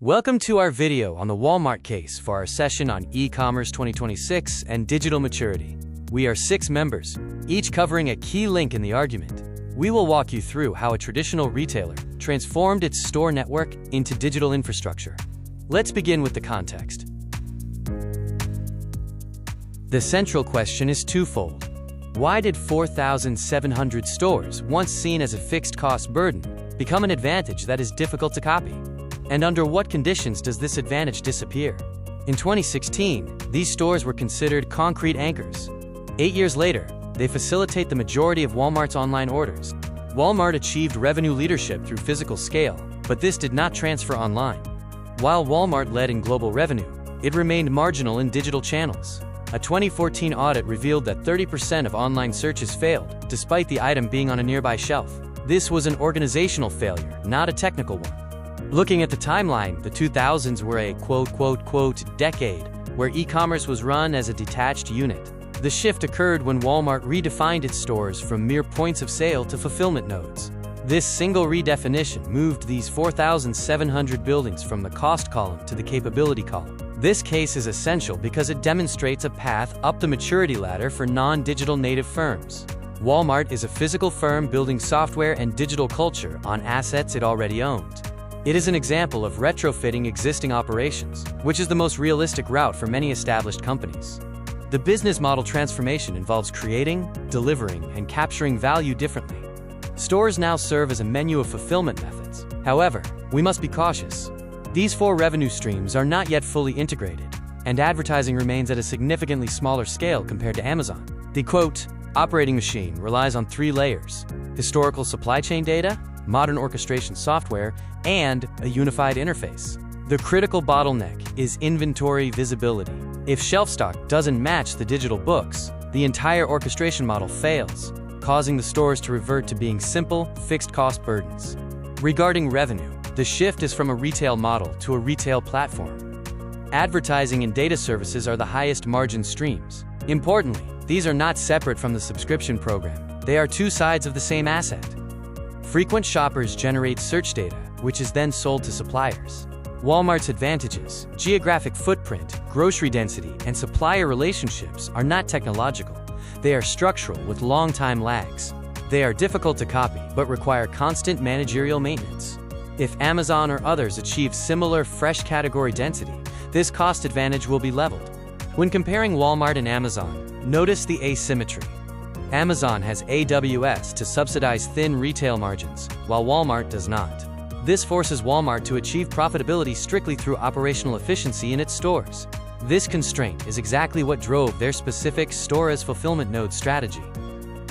Welcome to our video on the Walmart case for our session on e-commerce 2026 and digital maturity. We are 6 members, each covering a key link in the argument. We will walk you through how a traditional retailer transformed its store network into digital infrastructure. Let's begin with the context. The central question is twofold. Why did 4,700 stores, once seen as a fixed-cost burden, become an advantage that is difficult to copy? And under what conditions does this advantage disappear? In 2016, these stores were considered concrete anchors. 8 years later, they facilitate the majority of Walmart's online orders. Walmart achieved revenue leadership through physical scale, but this did not transfer online. While Walmart led in global revenue, it remained marginal in digital channels. A 2014 audit revealed that 30% of online searches failed, despite the item being on a nearby shelf. This was an organizational failure, not a technical one. Looking at the timeline, the 2000s were a quote, decade where e-commerce was run as a detached unit. The shift occurred when Walmart redefined its stores from mere points of sale to fulfillment nodes. This single redefinition moved these 4,700 buildings from the cost column to the capability column. This case is essential because it demonstrates a path up the maturity ladder for non-digital native firms. Walmart is a physical firm building software and digital culture on assets it already owned. It is an example of retrofitting existing operations, which is the most realistic route for many established companies. The business model transformation involves creating, delivering, and capturing value differently. Stores now serve as a menu of fulfillment methods. However, we must be cautious. These 4 revenue streams are not yet fully integrated, and advertising remains at a significantly smaller scale compared to Amazon. The operating machine relies on 3 layers: historical supply chain data, modern orchestration software, and a unified interface. The critical bottleneck is inventory visibility. If shelf stock doesn't match the digital books, the entire orchestration model fails, causing the stores to revert to being simple, fixed-cost burdens. Regarding revenue, the shift is from a retail model to a retail platform. Advertising and data services are the highest margin streams. Importantly, these are not separate from the subscription program. They are 2 sides of the same asset. Frequent shoppers generate search data, which is then sold to suppliers. Walmart's advantages, geographic footprint, grocery density, and supplier relationships are not technological. They are structural with long time lags. They are difficult to copy, but require constant managerial maintenance. If Amazon or others achieve similar fresh category density, this cost advantage will be leveled. When comparing Walmart and Amazon, notice the asymmetry. Amazon has AWS to subsidize thin retail margins, while Walmart does not. This forces Walmart to achieve profitability strictly through operational efficiency in its stores. This constraint is exactly what drove their specific store-as-fulfillment node strategy.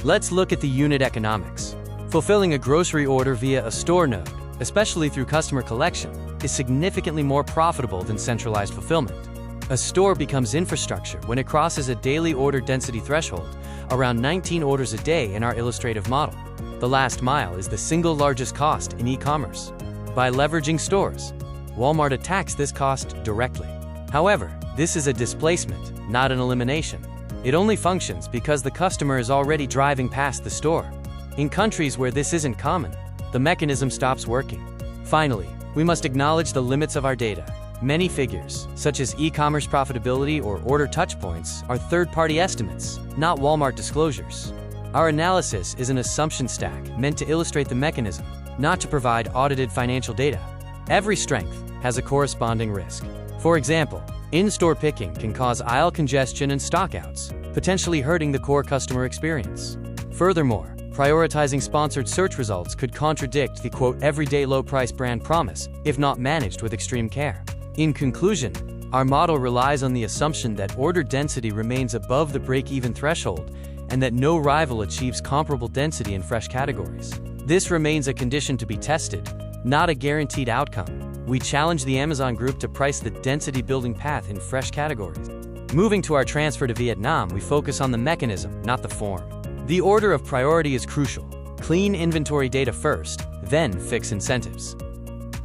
Let's look at the unit economics. Fulfilling a grocery order via a store node, especially through customer collection, is significantly more profitable than centralized fulfillment. A store becomes infrastructure when it crosses a daily order density threshold, around 19 orders a day in our illustrative model. The last mile is the single largest cost in e-commerce. By leveraging stores, Walmart attacks this cost directly. However, this is a displacement, not an elimination. It only functions because the customer is already driving past the store. In countries where this isn't common, the mechanism stops working. Finally, we must acknowledge the limits of our data. Many figures, such as e-commerce profitability or order touchpoints, are third-party estimates, not Walmart disclosures. Our analysis is an assumption stack meant to illustrate the mechanism, not to provide audited financial data. Every strength has a corresponding risk. For example, in-store picking can cause aisle congestion and stockouts, potentially hurting the core customer experience. Furthermore, prioritizing sponsored search results could contradict the everyday low-price brand promise if not managed with extreme care. In conclusion, our model relies on the assumption that order density remains above the break-even threshold and that no rival achieves comparable density in fresh categories. This remains a condition to be tested, not a guaranteed outcome. We challenge the Amazon Group to price the density-building path in fresh categories. Moving to our transfer to Vietnam, we focus on the mechanism, not the form. The order of priority is crucial. Clean inventory data first, then fix incentives.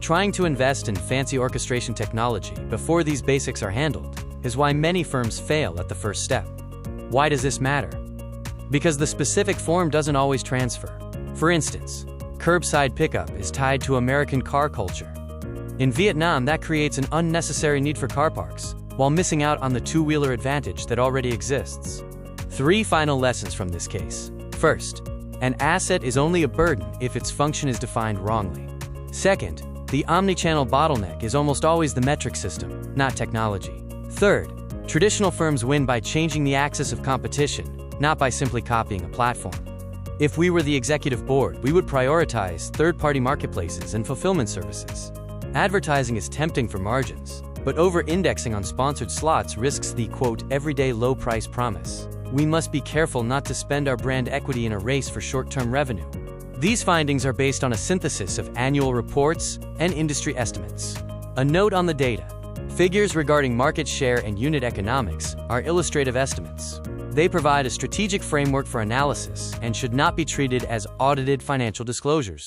Trying to invest in fancy orchestration technology before these basics are handled is why many firms fail at the first step. Why does this matter? Because the specific form doesn't always transfer. For instance, curbside pickup is tied to American car culture. In Vietnam, that creates an unnecessary need for car parks, while missing out on the two-wheeler advantage that already exists. 3 final lessons from this case. First, an asset is only a burden if its function is defined wrongly. Second, the omnichannel bottleneck is almost always the metric system, not technology. Third, traditional firms win by changing the axis of competition, not by simply copying a platform. If we were the executive board, we would prioritize third-party marketplaces and fulfillment services. Advertising is tempting for margins, but over-indexing on sponsored slots risks the, quote, everyday low-price promise. We must be careful not to spend our brand equity in a race for short-term revenue. These findings are based on a synthesis of annual reports and industry estimates. A note on the data. Figures regarding market share and unit economics are illustrative estimates. They provide a strategic framework for analysis and should not be treated as audited financial disclosures.